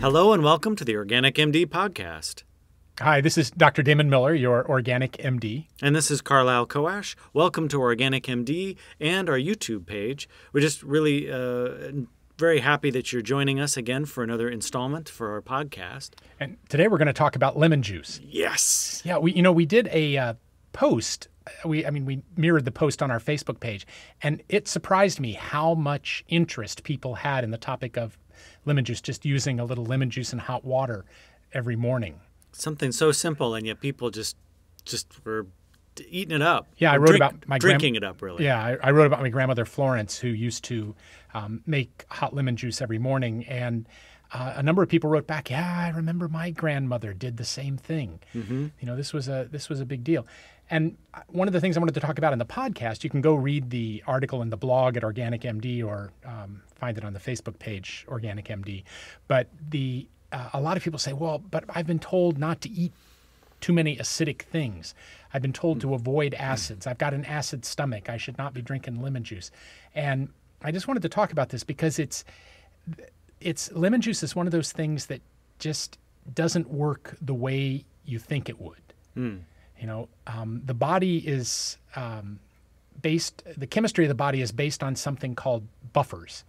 Hello and welcome to the OrganicMD podcast. Hi, this is Dr. Damon Miller, your OrganicMD. And this is Carlisle Coash. Welcome to OrganicMD and our YouTube page. We're just really very happy that you're joining us again for another installment for our podcast. And today we're going to talk about lemon juice. Yes. Yeah, we did a post. We mirrored the post on our Facebook page, and it surprised me how much interest people had in the topic of lemon juice, just using a little lemon juice in hot water every morning. Something so simple, and yet people just were eating it up. Yeah, I wrote about my drinking it up, really. Yeah, I wrote about my grandmother Florence, who used to make hot lemon juice every morning, and a number of people wrote back, "Yeah, I remember my grandmother did the same thing." Mm-hmm. You know, this was a big deal. And one of the things I wanted to talk about in the podcast, you can go read the article in the blog at OrganicMD or find it on the Facebook page, OrganicMD. But a lot of people say, well, but I've been told not to eat too many acidic things. I've been told to avoid acids. I've got an acid stomach. I should not be drinking lemon juice. And I just wanted to talk about this because it's lemon juice is one of those things that just doesn't work the way you think it would. Mm. You know, the body is the chemistry of the body is based on something called buffers.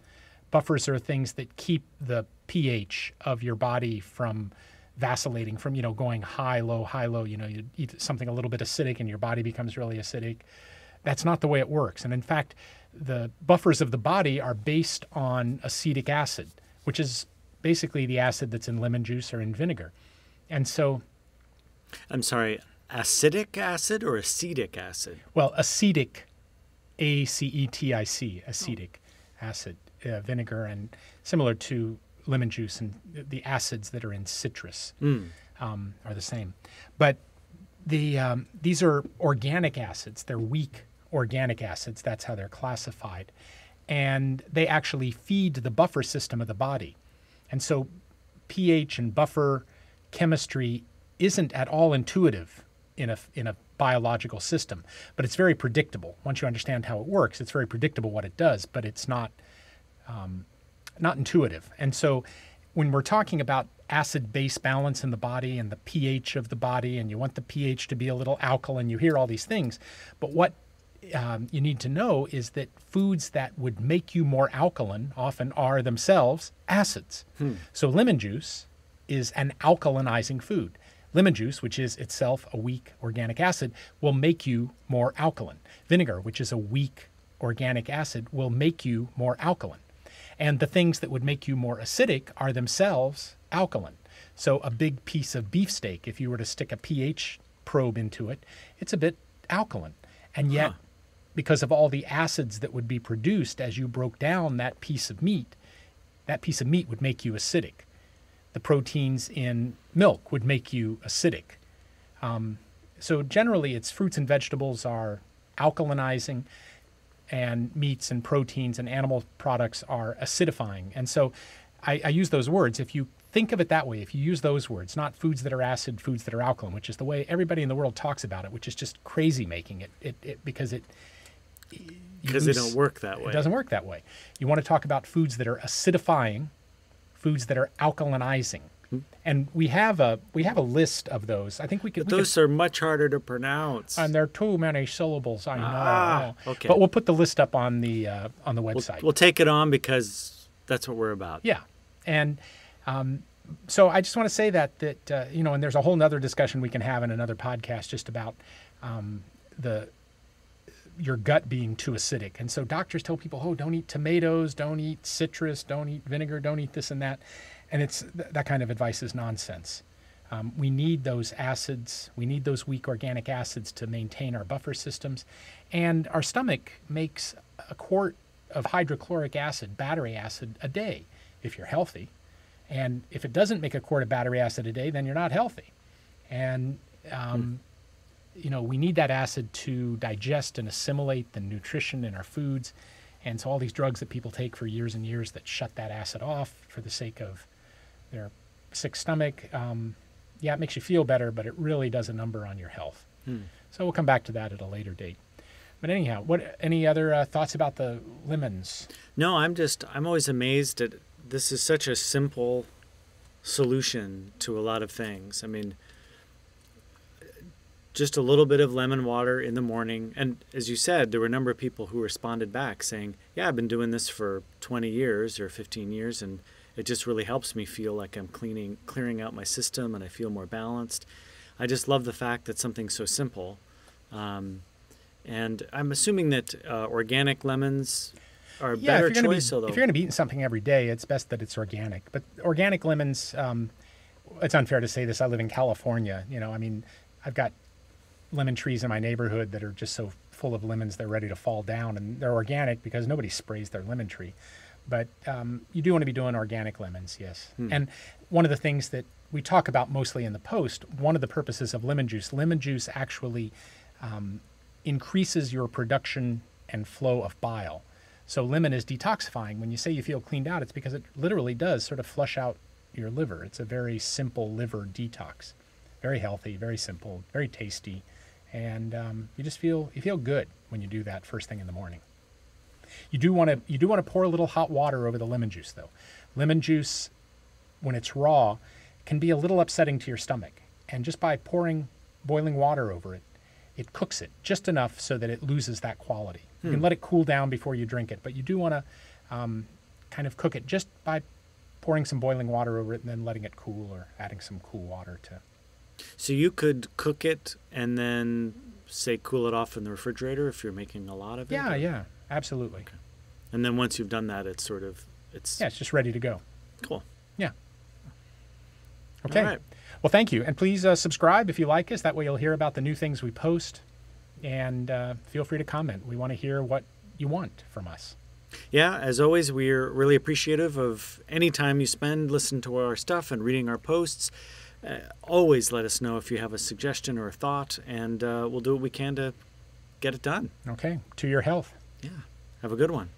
Buffers are things that keep the pH of your body from vacillating, from, going high, low, high, low. You eat something a little bit acidic and your body becomes really acidic. That's not the way it works. And in fact, the buffers of the body are based on acetic acid, which is basically the acid that's in lemon juice or in vinegar. And so... I'm sorry, acidic acid or acetic acid? Well, acetic, acetic, acetic acid, vinegar, and similar to lemon juice, and the acids that are in citrus are the same. But these are organic acids. They're weak organic acids. That's how they're classified. And they actually feed the buffer system of the body. And so pH and buffer chemistry isn't at all intuitive in a biological system, but it's very predictable. Once you understand how it works, it's very predictable what it does, but it's not intuitive. And so when we're talking about acid-base balance in the body and the pH of the body, and you want the pH to be a little alkaline, you hear all these things. But what you need to know is that foods that would make you more alkaline often are themselves acids. So lemon juice is an alkalinizing food. Lemon juice, which is itself a weak organic acid, will make you more alkaline. Vinegar, which is a weak organic acid, will make you more alkaline. And the things that would make you more acidic are themselves alkaline. So a big piece of beefsteak, if you were to stick a pH probe into it, it's a bit alkaline. And yet, because of all the acids that would be produced as you broke down that piece of meat would make you acidic. The proteins in milk would make you acidic. So generally, it's fruits and vegetables are alkalinizing, and meats and proteins and animal products are acidifying. And so I use those words. If you think of it that way, if you use those words, not foods that are acid, foods that are alkaline, which is the way everybody in the world talks about it, which is just crazy making it because they don't work that way. It doesn't work that way. You want to talk about foods that are acidifying, foods that are alkalinizing. And we have a list of those. I think we could. But those are much harder to pronounce. And there are too many syllables. I know. Okay. But we'll put the list up on the website. We'll take it on because that's what we're about. Yeah, and so I just want to say that and there's a whole nother discussion we can have in another podcast just about your gut being too acidic. And so doctors tell people, oh, don't eat tomatoes, don't eat citrus, don't eat vinegar, don't eat this and that. And that kind of advice is nonsense. We need those acids. We need those weak organic acids to maintain our buffer systems. And our stomach makes a quart of hydrochloric acid, battery acid, a day if you're healthy. And if it doesn't make a quart of battery acid a day, then you're not healthy. And we need that acid to digest and assimilate the nutrition in our foods. And so all these drugs that people take for years and years that shut that acid off for the sake of their sick stomach, it makes you feel better, but it really does a number on your health. So we'll come back to that at a later date. But anyhow, any other thoughts about the lemons? No, I'm always amazed at this is such a simple solution to a lot of things. I mean, just a little bit of lemon water in the morning. And as you said, there were a number of people who responded back saying, yeah, I've been doing this for 20 years or 15 years, and it just really helps me feel like I'm clearing out my system, and I feel more balanced. I just love the fact that something so simple. And I'm assuming that organic lemons are a better choice. If you're going to be eating something every day, it's best that it's organic. But organic lemons, it's unfair to say this. I live in California. I mean, I've got lemon trees in my neighborhood that are just so full of lemons they're ready to fall down, and they're organic because nobody sprays their lemon tree. But you do want to be doing organic lemons, yes. And one of the things that we talk about mostly in the post, one of the purposes of lemon juice actually increases your production and flow of bile. So lemon is detoxifying. When you say you feel cleaned out, it's because it literally does sort of flush out your liver. It's a very simple liver detox. Very healthy, very simple, very tasty. And you just feel good when you do that first thing in the morning. You do want to pour a little hot water over the lemon juice, though. Lemon juice, when it's raw, can be a little upsetting to your stomach. And just by pouring boiling water over it, it cooks it just enough so that it loses that quality. You can let it cool down before you drink it, but you do want to kind of cook it just by pouring some boiling water over it and then letting it cool, or adding some cool water to. So you could cook it and then, say, cool it off in the refrigerator if you're making a lot of it? Yeah, absolutely. Okay. And then once you've done that, it's just ready to go. Cool. Yeah. Okay. All right. Well, thank you. And please subscribe if you like us. That way you'll hear about the new things we post. And feel free to comment. We want to hear what you want from us. Yeah, as always, we're really appreciative of any time you spend listening to our stuff and reading our posts. Always let us know if you have a suggestion or a thought, and we'll do what we can to get it done. Okay. To your health. Yeah. Have a good one.